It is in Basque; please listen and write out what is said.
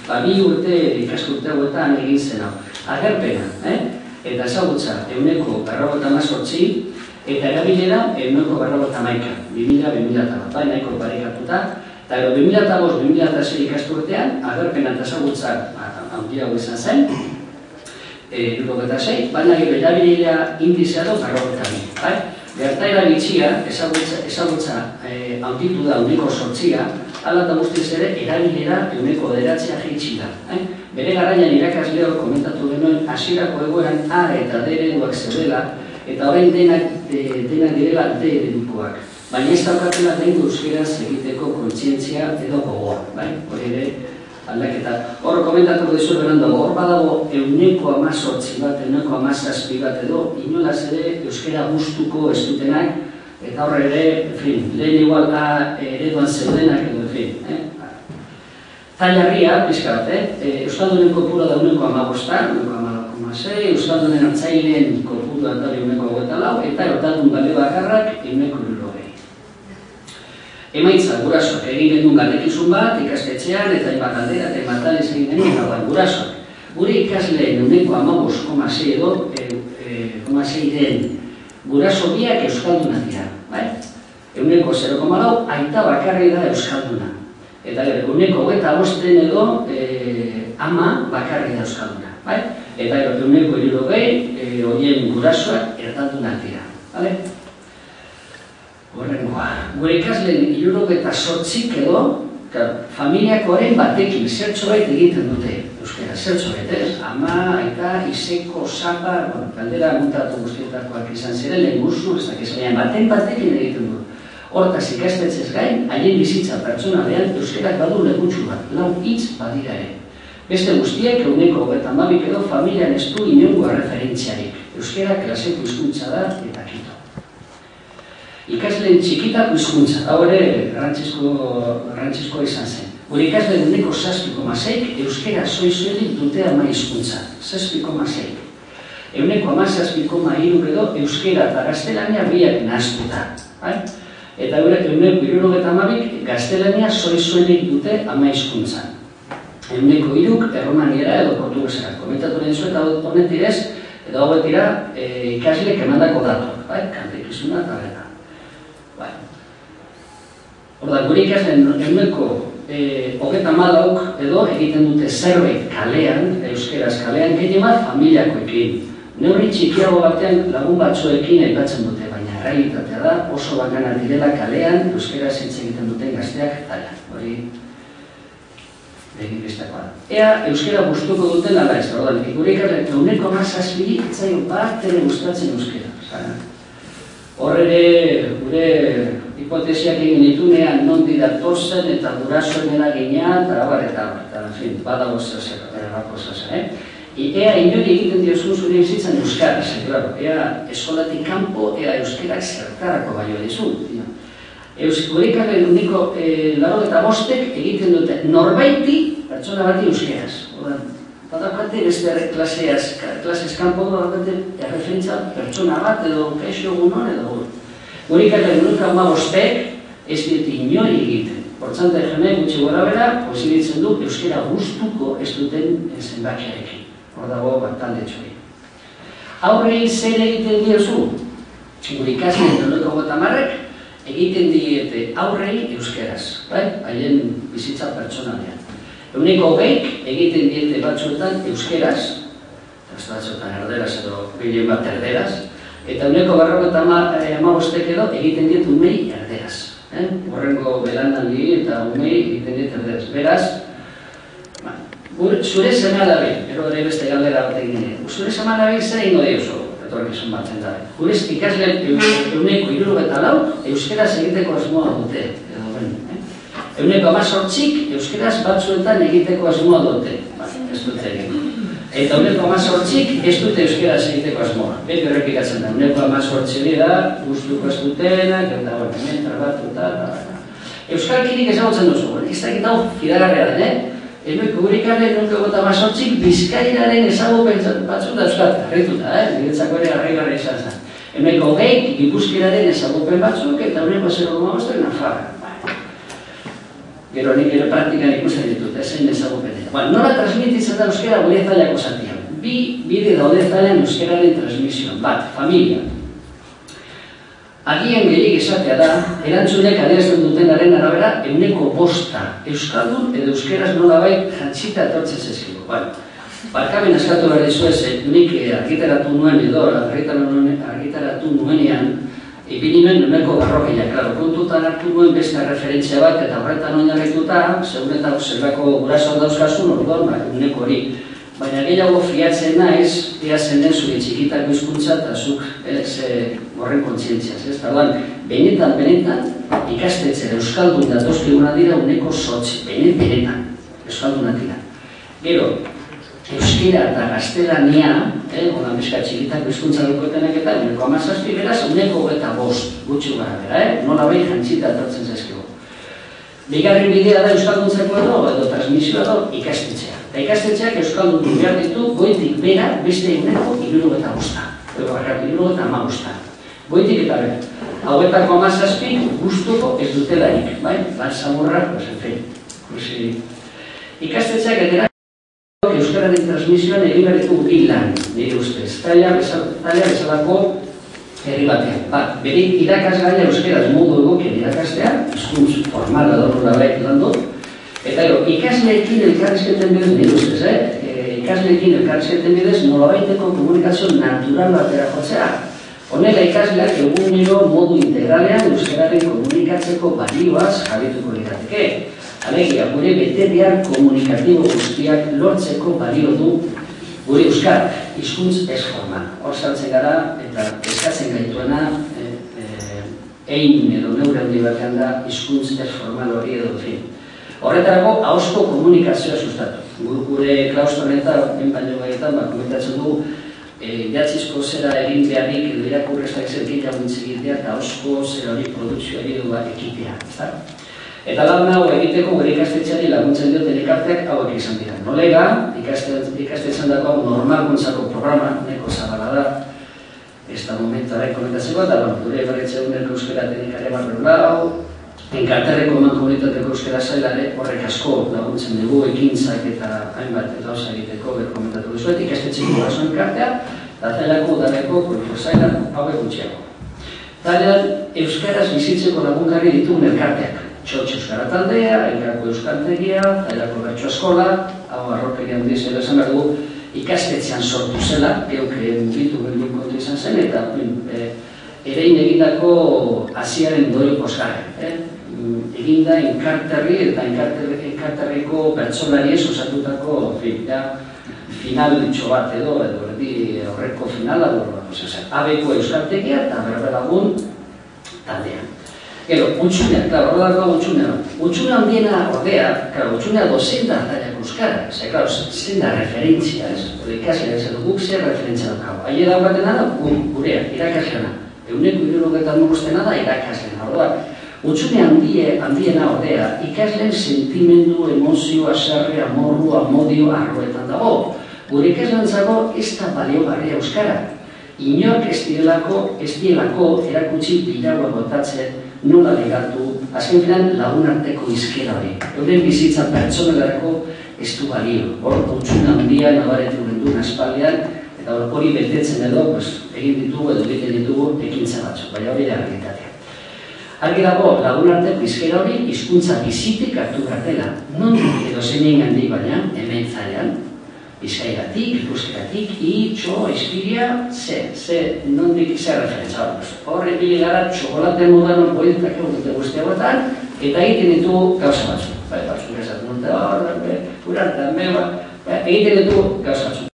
2 urte ikasturte hauetan egin zen hau. Agerpena, eta ezagutza 158 eta erabilera 151, 2000-2001, bai nahiko parekatuta, eta 2005-2006 ikasturtean agerpena eta ezagutza handiago izan zen, 76, baina gero erabilera indizea do 52. Gertaera bitxia, ezagutza handitu da 108, hala eta guztiz ere erabilera 109 jaitsi da. Bere garaian irakasleok komentatu genuen hasierako egoeran A eta D ereduak zeudela, eta orain denak direla D eredukoak. Baina ez daukatela den euskeraz egiteko kontzientzia edo gogoa. Hori ere aldaketa. Hor komentatu dizu berandu, hor badago 118 bat, 117 bat edo, inolaz ere euskera gustuko ez dutenak, eta hor ere, lehen igual A ereduan zeudenak edo, Zailarria, pixka bat, euskaldunen kopura da 1,5, 1,6, euskaldunen hartzaileen kopura da 1,24, eta erotaldun bale bakarrak 1,60. Emaitza, gurasoak egin genuen galdekizun bat, ikastetxean, eta hainbat aldera, eta hainbat aldez egin genuen, eta gurasoak. Gure ikasleen 1,5,6 edo, 0,6 den guraso biak euskaldunak dira. 0,4 aita bakarri da euskalduna. Eta gero, 1,25 edo ama bakarri da euskalduna. Eta gero, 1,60 horien gurasoak erdaldunak dira. Horrengoa, gure ikasleen 78 edo, familiakoaren batekin zertxobait egiten dute euskera, zertxobait, ez? Ama, aita, izeko, sapa, kaldera mutatu guztietakoak izan ziren, lehen guztu, ez dakiz, batekin egiten du. Hortaz ikastetxez gain, haien bizitza pertsonalean euskerak badu legutsu bat, lau hitz badira ere. Beste guztiek, 1,32 edo, familian ez du inongo referentziarik. Euskera klaseko hizkuntza da eta kito. Ikasleen txikitako hizkuntza, hau ere garrantzizkoa izan zen. Gure ikasleen 1,6 euskera soilik dute ama hizkuntza, 6,6. 1,6 edo euskera eta gaztelania biak nahaztuta. Eta 1,72 gaztelania soilik dute ama hizkuntza. 1,3 erromaniera edo portugesera. Komentatu nahi zu eta honet direz, edo hauet dira ikasleek emandako datuak, kantekizuna eta bera. Horda, gure ikasleen 1,34 edo egiten dute zerbait kalean, euskeraz kalean, gehien bat familiakoekin. Neurri txikiago batean lagun batzuekin aipatzen dute, baina realitatea da oso bakana direla kalean, euskeraz hitz egiten duten gazteak tala. Hori, egin bestakoa da. Ea, euskera gustuko duten ala ez, horda, gure ikasleen 1,7 etzaio bat ere gustatzen euskera. Horre, gure hipotesiak egin ditunean nondi datorzen eta gurasoen eraginean, eta badago zer. Ea inori egiten diozun zure bizitzan euskaraz, ea eskolatik kanpo, ea euskerak zertarako baino dizu. Gure ikasleen 95 egiten dute norbaiti pertsona bati euskeraz. Badakate beste klasez kanpo badakate erreferentza pertsona bat edo kaixo egunon edo hor. Gure ikasleen 95 ez dut inori egiten. Portzante jene gutxi gora bera, posibilitzen du euskera gustuko ez duten zenbakiarekin. Hor dago bat talde txori. Aurrei zer egiten diozu? Gure ikasleen 90 egiten diete aurrei euskeraz, haien bizitza pertsonalean. 1,20 egiten diete batzuetan euskeraz, batzuetan erderaz edo gehien bat erderaz, eta 1,55 edo egiten diet umei erderaz. Horrengo belanaldi eta umei egiten diet erderaz. Beraz, zure seme-alabe, ero ere beste galdera bat egin dira, zure seme-alabe zer ingo diozu, etorkizun batzen da. Gure ikasleen 1,74 euskeraz egiteko asmoa dute. 1,18 euskeraz batzuetan egiteko asmoa dute. Ez dute egin. Eta 1,18 ez dute euskeraz egiteko asmoa. Beti errepikatzen da. 1,18 hori da, gustuko ez dutenak, eta hemen trabatuta. Euskalkirik ezagutzen duzu. Ez dakit hau firagarria den, gure ikasleen 1,18 bizkairaren ezagupen batzuk da euskal. Harrituta, niretzako ere harrigarria izan zen. 1,20 gipuzkeraren ezagupen batzuk eta 1,05 Nafarra. Gero nik ere praktikan ikusten ditut, zein ezagupenean. Nola transmititzen da euskera gure zailako zatian? Bi bide daude zailan euskeraren transmisioan. Bat, familia. Agian gehiagik esatea da, erantzunek adierazten dutenaren arabera 5% euskaldun edo euskeraz nolabait jantzita etortzen zaizkigu. Barkamen askatu behar dizuez, nik argitaratu nuen edo argitaratu nuenean, ipini nuen nuneko garrokeia, kontutan hartu nuen beste referentzia bat, eta horretan oinarrituta, segun eta zelako gurasoak dauzkasun, orduan, nuneko hori. Baina gehiago fiatzen naiz, fiatzen den zure txikitako hizkuntza eta zuk horren kontzientziaz. Benetan, ikastetxera euskaldun datozkiguna dira uneko 8, benetan, euskaldunak dira. Gero, euskera eta gaztelania, onan bizka txikitako hizkuntza dukotenak eta uneko 17, beraz, uneko 25, gutxi gara bera, nola behin jantzita etortzen zaizkigu. Bigarren bidea da euskalduntzeko edo transmisioa edo ikastetxea. Eta ikastetxeak euskaldun behar ditu goitik bera beste uneko 75. Edo bakar 75. Goitik eta bera. Hauetako 17 gustuko ez dutelarik, bai? Samurra, en fin. Ikastetxeak edera euskararen transmisioan egin behar ditu lan, nire ustez. Taila bezalako herri batean. Bere irakasgaia euskeraz modu egokian irakastea, hizkuntz formala da lan dut, eta ikasleekin elkarrizketen bidez, nire ustez, ikasleekin elkarrizketen bidez nolabaiteko komunikazio natural batera jotzea. Honela ikasleak egunero modu integralean euskararen komunikatzeko balioaz jarrituko lirateke. Alegia, gure bete behar komunikatibo guztiak lortzeko balio du gure euskara, hizkuntz ez formal. Hor saltzen gara eta eskatzen gaituena edo neure handi batean da hizkuntz ez formal hori edo fin. Horretarako, ahozko komunikazioa sustatu. Gure klaustron eta baino gaietan komentatzen du jatzizko zera egin beharrik edo irakurrezak zerkila guntzegitea eta ahozko zera hori produkzioa edo ekitea. Eta lan hau egiteko gure ikastetxeari laguntzen dioten elkarteak hauek izan dira. Nolega, ikastetxean dago normalkuntzako programa, neko zabala da, ez da momentuaren komentatzeko, eta gure berretxe uneko euskera teknikare barren lau, enkarterreko eman komunitateko euskera zailare horrek asko laguntzen dugu, ekintzak eta hainbat gauza egiteko berkomentatu duzuet, ikastetxeko gurasoen elkartea, eta zailako udareko zaila hauek gutxiago. Talean, euskaraz bizitzeko lagungarri ditugun elkarteak. Txotx euskara taldea, Elkarako euskaltegia, Zailako bertso eskola, hau arropegi handiz edo esan behar dugu, ikastetxean sortu zela, geuk mugitu behar kontu izan zen, eta erein egindako Asiaren dori posgarren. Eginda enkarterri eta enkarterriko bertsolariez osatutako final ditxo bat edo erdi horreko finala, abeko euskaltegia eta berbelagun taldean. Gero, utxunea, hor dago utxunea. Utxunea handiena ordea, utxunea dozen da zailako euskara. Zein da referentzia, ikasleak zer guk zer referentzia daukago. Aile daukatena da, gurea, irakaslena. Euneko 75 da irakaslena. Utxunea handiena ordea, ikasleen sentimendu, emozio, asarre, amorru, amodio, arroetan dago. Gure ikaslentzako ez da baliogarria euskara. Inork ez dielako erakutsi bilaua botatzen nola ligatu, azken finan lagunarteko izkera hori. Euren bizitza pertsonelarako ez du balio. Hor utxuna handia nabaretu genduen aspaldean, eta hori betetzen edo egin ditugu edo egiten ditugu ekintza batzuk, baina hori da realitatea. Argi dago lagunarteko izkera hori hizkuntza bizitik hartu gartela. Nondik edo zein handi baina, hemen zailean, Bizkaigatik, Ikuskeratik, itxo, espiria, nondik zer referentza. Horre bile gara txokolate modan politak egun guztiagoetan, eta egiten ditu gauza batzu. Batzuk ezat, egiten ditu gauza batzu.